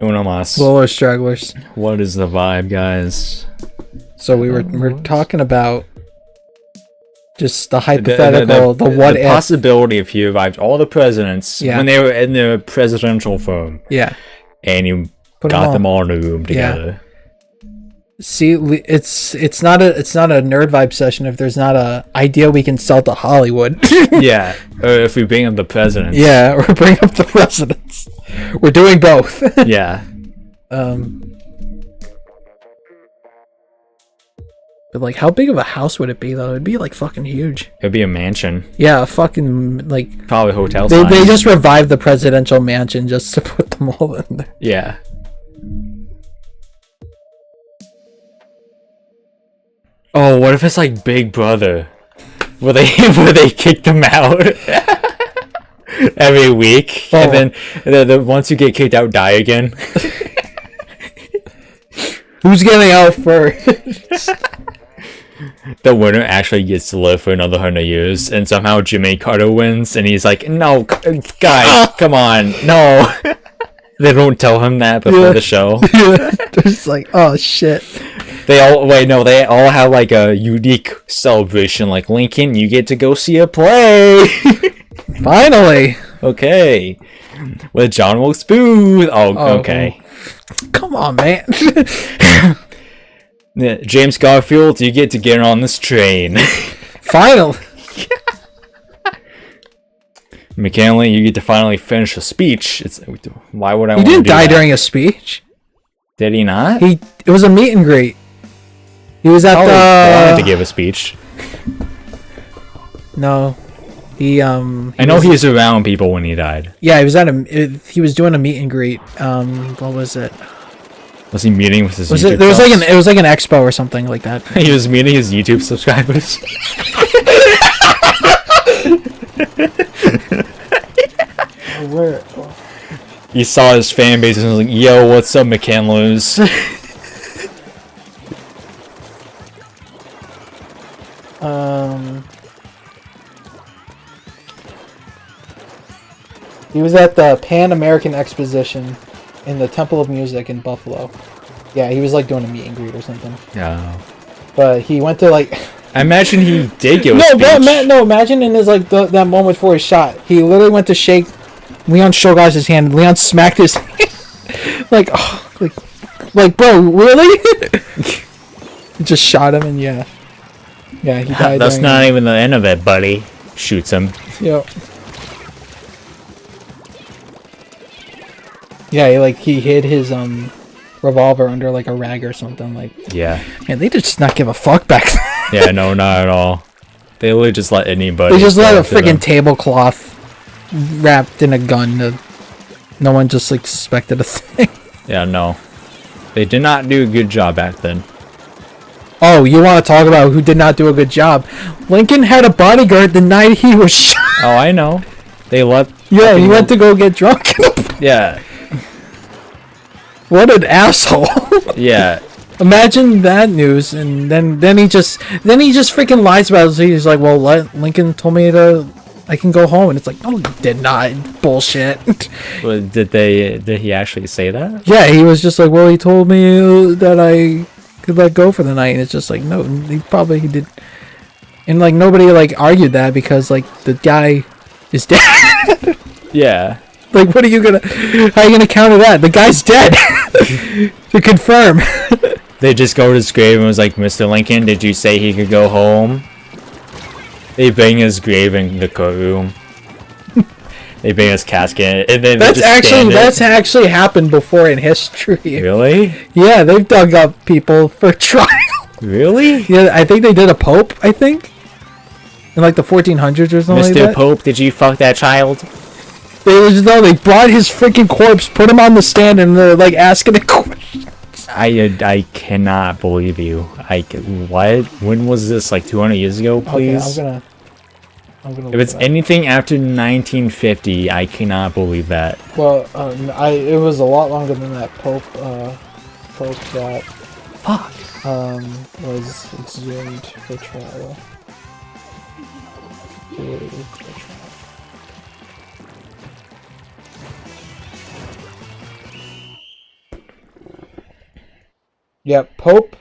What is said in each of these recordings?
Uno mas. Lower stragglers. What is the vibe, guys? So we're talking about just the hypothetical, the what if. Possibility if you revived all the presidents when they were in the presidential form. Yeah. And you got them all in a room together. Yeah. See, it's not a nerd vibe session if there's not a idea we can sell to Hollywood. Yeah, or if we bring up the presidents. Yeah, or bring up the presidents. We're doing both. Yeah. But like, how big of a house would it be though? It'd be like fucking huge. It'd be a mansion. Yeah, a fucking like probably hotel. They just revived the presidential mansion just to put them all in there. Yeah. Oh, what if it's like Big Brother, where they kick them out every week, and then once you get kicked out, die again. Who's getting out first? The winner actually gets to live for another 100 years, and somehow Jimmy Carter wins, and he's like, "No, guys, come on, no." They don't tell him that before the show. They're just like, "Oh shit." They all have like a unique celebration. Like, Lincoln, you get to go see a play. Finally. Okay. With John Wilkes Booth. Oh, okay. Come on, man. Yeah, James Garfield, you get to get on this train. Finally. McKinley, you get to finally finish a speech. Why would I? He didn't die during a speech. Did he not? It was a meet and greet. He was at wanted to give a speech. No, I know he was around people when he died. Yeah, he was he was doing a meet and greet. What was it? Was he meeting with his? It was like an expo or something like that. He was meeting his YouTube subscribers. Where? He saw his fan base and was like, "Yo, what's up, McCandlers?" He was at the Pan American Exposition in the Temple of Music in Buffalo. Yeah, he was like doing a meet and greet or something. Yeah. But he went to like. I imagine he did give a speech. Imagine in his like that moment before his shot, he literally went to shake Leon Shogash's hand. And Leon smacked his hand. like bro, really? He just shot him and yeah, he died. That's not even the end of it, buddy. Shoots him. Yep. Yeah, he hid his revolver under like a rag or something. Like, yeah. Man, they just not give a fuck back then. Yeah, no, not at all. They literally just let anybody. They just let a freaking tablecloth wrapped in a gun. No one just like suspected a thing. Yeah, no. They did not do a good job back then. Oh, you want to talk about who did not do a good job? Lincoln had a bodyguard the night he was shot. Oh, I know. They let. Yeah, he went to go get drunk. Yeah. What an asshole. Yeah. Imagine that news, and then he just freaking lies about it. So he's like, "Well, Lincoln told me I can go home," and it's like, "No, he did not." Bullshit. Well, did he actually say that? Yeah, he was just like, "Well, he told me that I could let go for the night," and it's just like, no, he did, and like nobody like argued that because like the guy is dead. Yeah. Like, how are you gonna counter that? The guy's dead. To confirm. They just go to his grave and was like, "Mr. Lincoln, did you say he could go home?" They bang his grave in the courtroom. They bang his casket, and then that's actually happened before in history. Really? Yeah, they've dug up people for trial. Really? Yeah, I think they did a pope. I think in like the 1400s or something. Mr. Like that. Pope, did you fuck that child? They brought his freaking corpse, put him on the stand, and they're like asking a question. I cannot believe you. What? When was this? Like 200 years ago, please? Okay, I'm gonna. If it's anything after 1950, I cannot believe that. Well, it was a lot longer than that. Pope that was exhumed for trial. Yep, Pope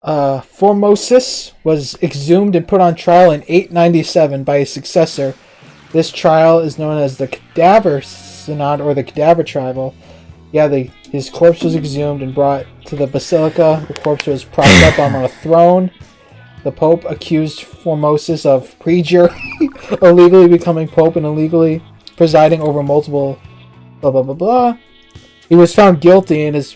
Formosus was exhumed and put on trial in 897 by his successor. This trial is known as the Cadaver Synod or the Cadaver Trial. Yeah, his corpse was exhumed and brought to the basilica. The corpse was propped up on a throne. The Pope accused Formosus of perjury, illegally becoming Pope and illegally presiding over multiple blah blah blah blah. He was found guilty and his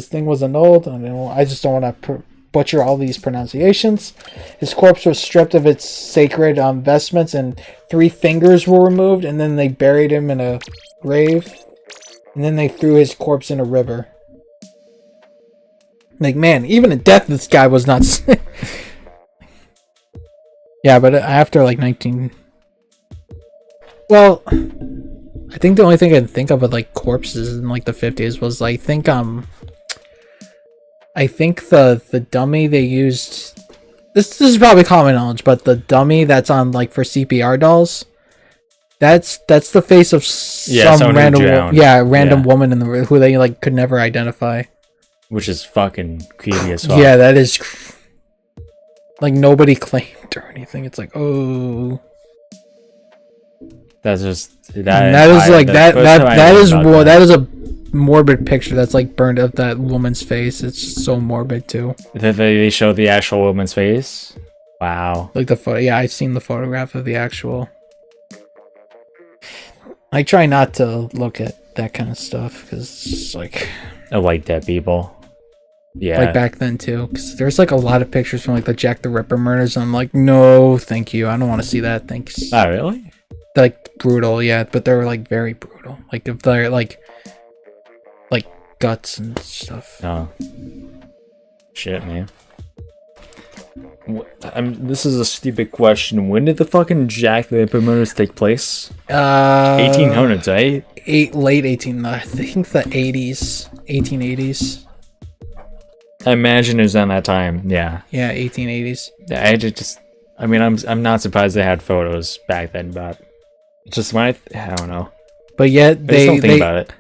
thing was annulled. I just don't want to butcher all these pronunciations. His corpse was stripped of its sacred vestments and 3 fingers were removed, and then they buried him in a grave, and then they threw his corpse in a river. Like, man, even in death, this guy was not. Yeah, but after like 19. Well, I think the only thing I can think of with like corpses in like the 50s was I think the dummy they used. This is probably common knowledge, but the dummy that's on like for CPR dolls. That's the face of some random woman in the who they like could never identify. Which is fucking creepy as fuck. Yeah, that is. Like nobody claimed or anything. It's like, oh. That's just that is a morbid picture that's like burned up that woman's face. It's just so morbid too. They show the actual woman's face. Wow. Like the photo. Yeah, I've seen the photograph of the actual. I try not to look at that kind of stuff because it's like. I like dead people. Yeah. Like back then too, because there's like a lot of pictures from like the Jack the Ripper murders. And I'm like, no, thank you. I don't want to see that. Thanks. Oh, really? Like brutal, yeah, but they're like very brutal. Like if they're like guts and stuff. Oh. Shit, man. This is a stupid question. When did the fucking Jack the Ripper murders take place? 1800s, right? Late 18. I think the 80s, 1880s. I imagine it was on that time. Yeah. Yeah, 1880s. I mean, I'm not surprised they had photos back then, but just when I don't know. But yet they don't think about it.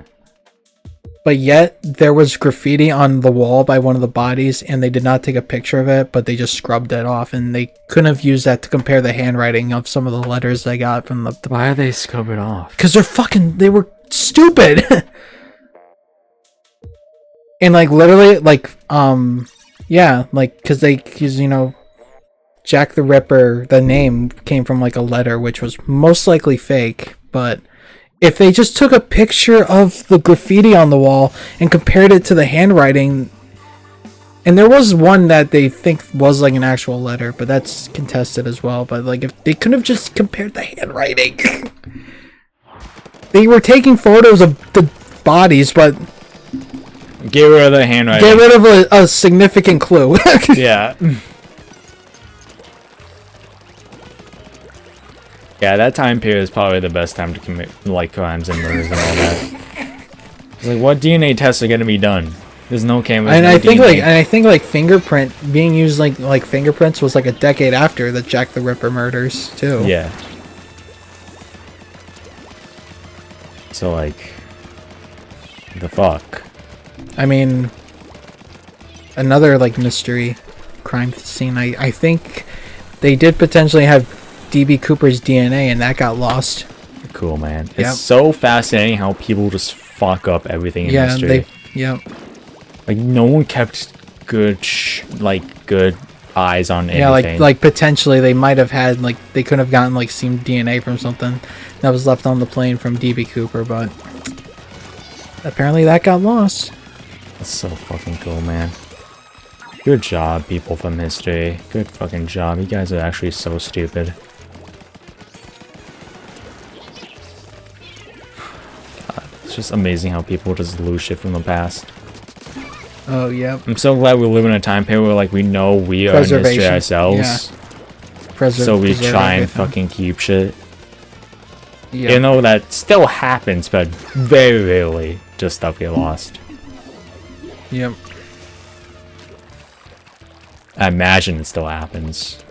But yet there was graffiti on the wall by one of the bodies, and they did not take a picture of it, but they just scrubbed it off, and they couldn't have used that to compare the handwriting of some of the letters they got from the. Why are they scrub it off? Because they were stupid. And like literally because Jack the Ripper, the name came from like a letter which was most likely fake, but if they just took a picture of the graffiti on the wall and compared it to the handwriting, and there was one that they think was like an actual letter, but that's contested as well, but like if they couldn't have just compared the handwriting. They were taking photos of the bodies, but get rid of the handwriting. Get rid of a significant clue. Yeah. Yeah, that time period is probably the best time to commit like crimes and murders and all that. It's like, what DNA tests are gonna be done? There's no cameras. And I think like fingerprint being used like fingerprints was like a decade after the Jack the Ripper murders too. Yeah. So like, the fuck. I mean, another like mystery crime scene. I think they did potentially have DB Cooper's DNA, and that got lost. Cool, man. Yep. It's so fascinating how people just fuck up everything in history. Like no one kept good eyes on anything. Yeah, like potentially they might have had they could have gotten some DNA from something that was left on the plane from DB Cooper, but apparently that got lost. That's so fucking cool, man. Good job, people from history. Good fucking job. You guys are actually so stupid. God, it's just amazing how people just lose shit from the past. Oh, yeah. I'm so glad we live in a time period where we know we are in history ourselves. Yeah. So we try and fucking keep shit. Yep. You know, that still happens, but very rarely just stuff get lost. Yep. I imagine it still happens.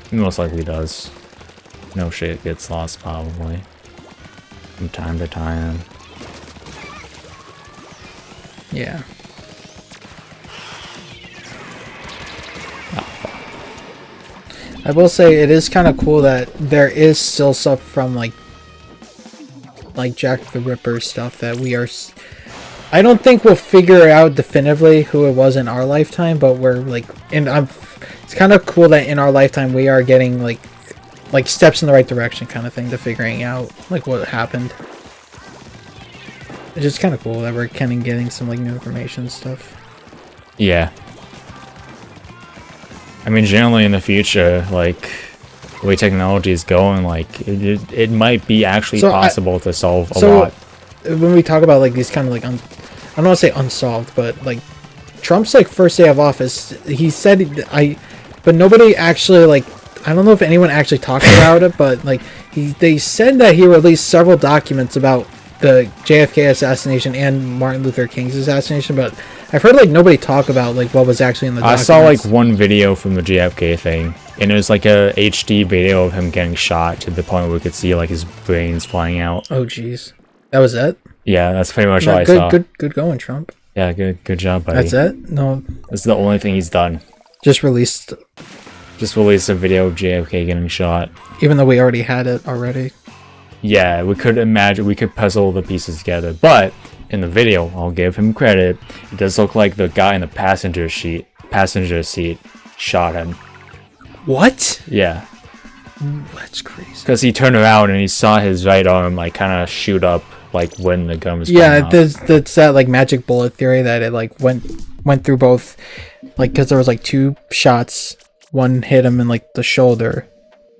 It most likely does. No shit gets lost probably. From time to time. Yeah. I will say it is kind of cool that there is still stuff from like Jack the Ripper stuff that we are. I don't think we'll figure out definitively who it was in our lifetime, but we're like, it's kind of cool that in our lifetime we are getting like steps in the right direction, kind of thing, to figuring out like what happened. It's just kind of cool that we're kind of getting some like new information and stuff. Yeah. I mean, generally in the future, like, the way technology is going, like, it might be actually possible to solve a lot. When we talk about, like, these kind of, like, I don't want to say unsolved, but, like, Trump's, like, first day of office, he said, but nobody actually, like, I don't know if anyone actually talked about it, but, like, they said that he released several documents about the JFK assassination and Martin Luther King's assassination, but I've heard like nobody talk about like what was actually in the documents. I saw like one video from the JFK thing, and it was like a HD video of him getting shot to the point where we could see like his brains flying out. Oh jeez, that was it? Yeah, that's pretty much all I saw. Good going, Trump. Yeah, good job, buddy. That's it? No, that's the only thing he's done. Just released a video of JFK getting shot. Even though we already had it already. Yeah, we could puzzle the pieces together, but in the video, I'll give him credit, it does look like the guy in the passenger seat shot him. What? Yeah. That's crazy. Because he turned around and he saw his right arm like kind of shoot up like when the gun was coming out. That's that like magic bullet theory that it like went through both, like, because there was like two shots, one hit him in like the shoulder,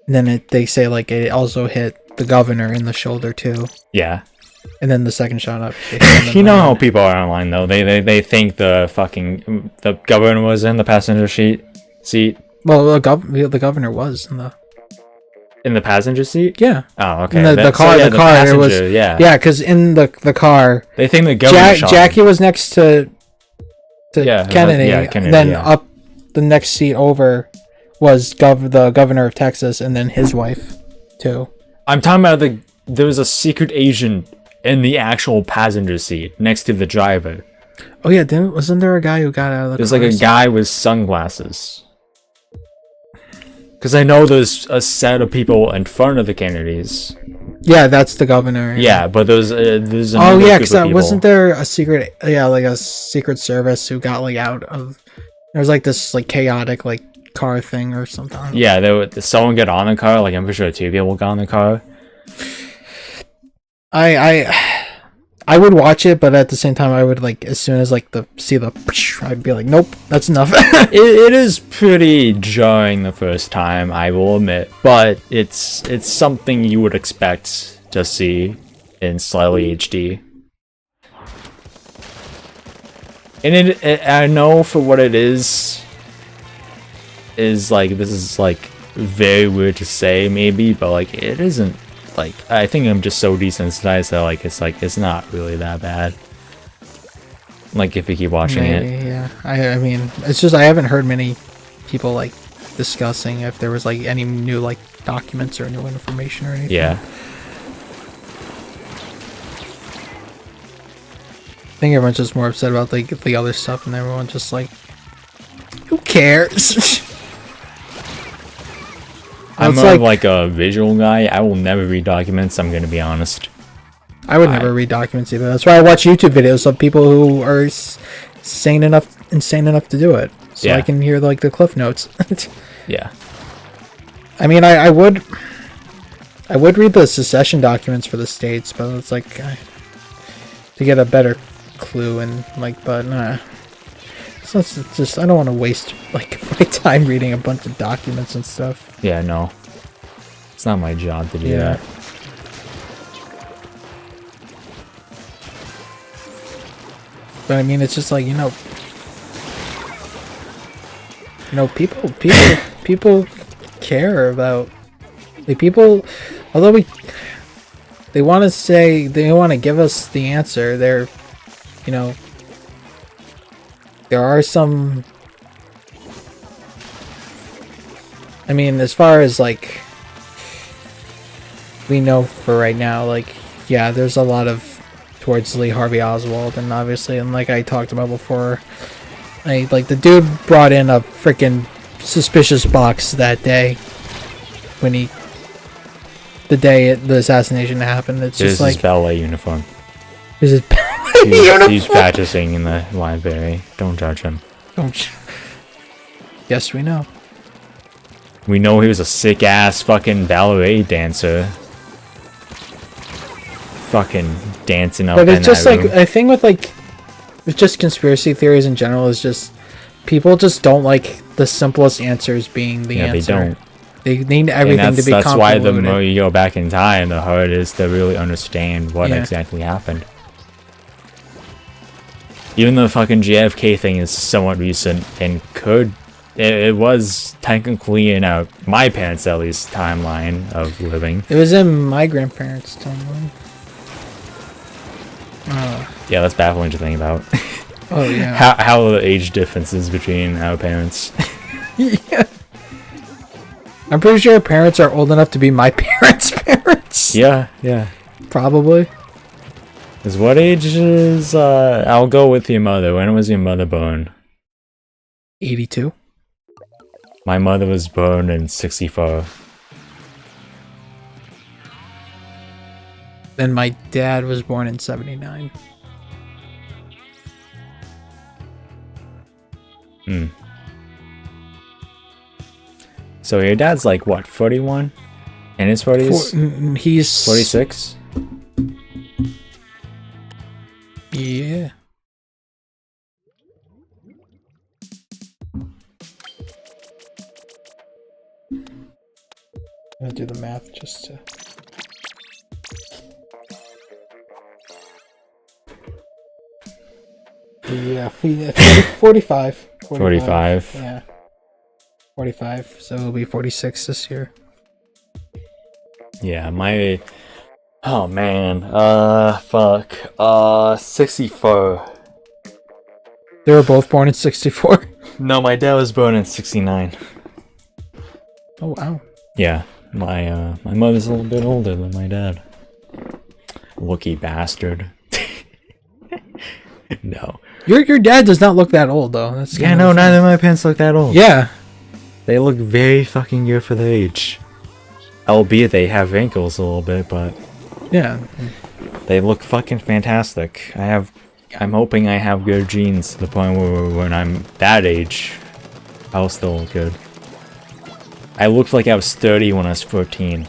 and then they say like it also hit the governor in the shoulder too. Yeah. And then the second shot up. You know how people are online though. They think the governor was in the passenger seat. Well, the governor was in the passenger seat. Yeah. Oh, okay. The car. It was. Yeah. Because in the car, they think the governor. Jackie was next to Kennedy. And then up the next seat over was the governor of Texas, and then his wife too. I'm talking about there was a secret agent in the actual passenger seat next to the driver. Oh yeah, wasn't there a guy who got out of the car? There's like a guy with sunglasses. Because I know there's a set of people in front of the Kennedys. Yeah, that's the governor. Yeah, but there's because wasn't there a secret? Yeah, like a secret service who got like out of. There was like this like chaotic like car thing or something. Yeah, someone got on the car. Like I'm pretty sure 2 people got on the car. I would watch it, but at the same time, I would like as soon as like I'd be like, nope, that's enough. it is pretty jarring the first time, I will admit, but it's something you would expect to see in slightly HD. And I know for what it is like, this is like very weird to say maybe, but like it isn't. Like, I think I'm just so desensitized that it's not really that bad. Like if you keep watching it. Yeah. I mean, it's just I haven't heard many people like discussing if there was like any new like documents or new information or anything. Yeah. I think everyone's just more upset about like the other stuff, and everyone's just like, who cares? I'm like a visual guy. I will never read documents, I'm gonna be honest. I would never read documents either. That's why I watch YouTube videos of people who are insane enough to do it. So I can hear like the cliff notes. Yeah. I mean, I would read the secession documents for the states, but it's like to get a better clue and like, but nah. So it's just I don't want to waste like my time reading a bunch of documents and stuff. Yeah, no. It's not my job to do that. But I mean, it's just like, people care about like people, although they want to say they want to give us the answer. There are some. I mean, as far as like we know for right now, like there's a lot of towards Lee Harvey Oswald, and obviously, and like I talked about before, like the dude brought in a freaking suspicious box that day the day the assassination happened. It's just like his ballet uniform. This is He's practicing in the library. Don't judge him. Yes, we know. We know he was a sick ass fucking ballet dancer. Fucking dancing up. But it's just like a thing with like, it's just conspiracy theories in general. Is just people just don't like the simplest answers being the answer. They don't. They need everything to be convoluted. That's why the more you go back in time, the harder it is to really understand what exactly happened. Even the fucking JFK thing is somewhat recent and it was technically in my parents' at least timeline of living. It was in my grandparents' timeline. Yeah, that's baffling to think about. Oh yeah. How the age differences between our parents. Yeah. I'm pretty sure our parents are old enough to be my parents' parents. Yeah. Probably. Because what age is, I'll go with your mother. When was your mother born? 82. My mother was born in 64. Then my dad was born in 79. So your dad's like, what, 41? In his 40s? He's 46? Yeah. I'm gonna do the math just to... Yeah, 45. 45. Yeah. 45, so it'll be 46 this year. Yeah, oh man, fuck, 64. They were both born in 64? No, my dad was born in 69. Oh wow. Yeah, my mother's a little bit older than my dad. Lucky bastard. No. Your dad does not look that old though. That's neither of my parents look that old. Yeah. They look very fucking good for their age. Albeit they have wrinkles a little bit, but yeah, they look fucking fantastic. I'm hoping I have good genes to the point where when I'm that age, I'll still look good. I looked like I was 30 when I was 14,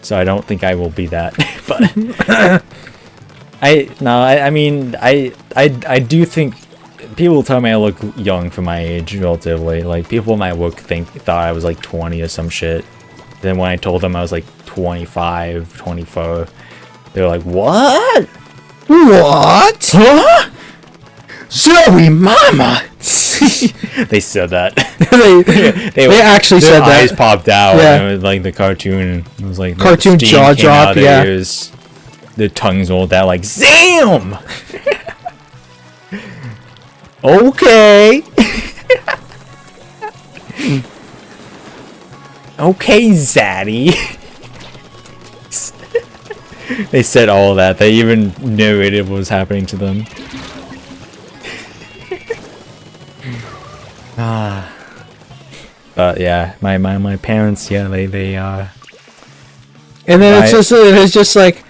so I don't think I will be that. But I do think people tell me I look young for my age relatively. Like people in my work thought I was like 20 or some shit. Then when I told them I was like 25, 24, they were like, "What? What? Huh? Zoe, mama!" They said that. they actually said that. Their eyes popped out. Yeah. And it was like the cartoon. It was like cartoon jaw drop. Yeah. Ears, their tongues rolled out like Zam. Okay. Okay, Zaddy. They said all of that. They even narrated what was happening to them. But yeah, my parents, yeah, they And then it's just like,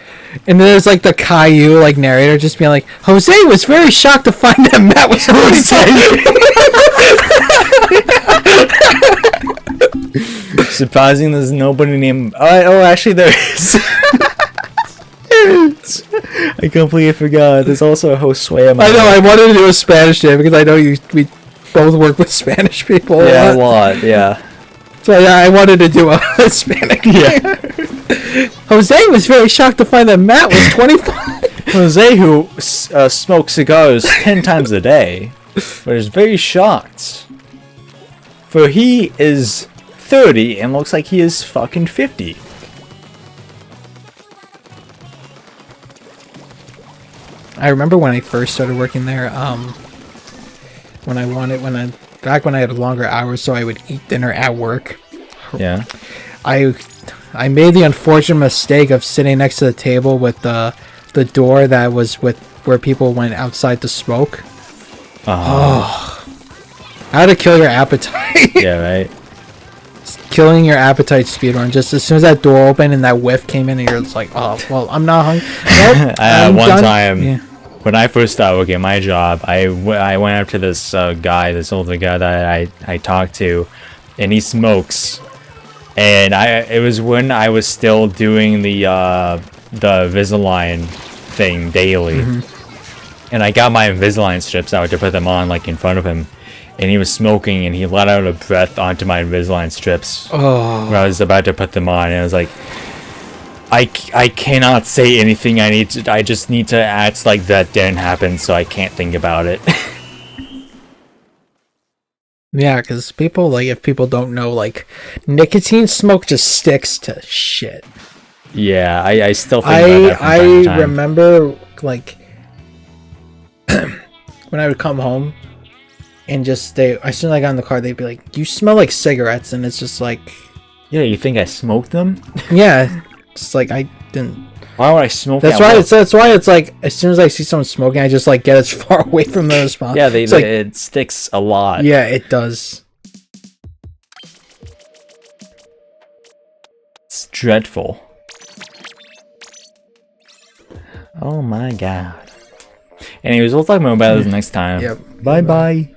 and then there's like the Caillou like narrator just being like, Jose was very shocked to find that Matt was surprising there's nobody named... Oh, actually there is. I completely forgot. There's also a Josue. I know, I wanted to do a Spanish name because I know we both work with Spanish people. Yeah, a lot, yeah. So yeah, I wanted to do a Hispanic name. Jose was very shocked to find that Matt was 25. Jose, who smokes cigars 10 times a day, but is very shocked. For he is 30 and looks like he is fucking 50. I remember when I first started working there, back when I had longer hours so I would eat dinner at work. Yeah. I made the unfortunate mistake of sitting next to the table with the door that was where people went outside to smoke. Oh. How to kill your appetite. Yeah, right. killing your appetite speedrun. Just as soon as that door opened and that whiff came in, and you're just like, oh, well, I'm not hungry. Nope, one time, when I first started working at my job, I went up to this guy, this older guy that I talked to, and he smokes. And it was when I was still doing the Invisalign thing daily. And I got my Invisalign strips out to put them on, like, in front of him. And he was smoking, and he let out a breath onto my Invisalign strips when I was about to put them on. And I was like, I cannot say anything. I just need to act like that didn't happen, so I can't think about it. Yeah, because people, like, if people don't know, like, nicotine smoke just sticks to shit. Yeah, I still think about that from time to time. I remember, like, when I would come home and just stay, as soon as I got in the car, they'd be like, you smell like cigarettes, and it's just like... Yeah, you think I smoked them? Yeah, it's like, I didn't... Why would I smoke that's why it's like, as soon as I see someone smoking, I just, like, get as far away from them as possible. Yeah, it sticks a lot. Yeah, it does. It's dreadful. Oh my god. Anyways, we'll talk more about this next time. Yep. Bye-bye.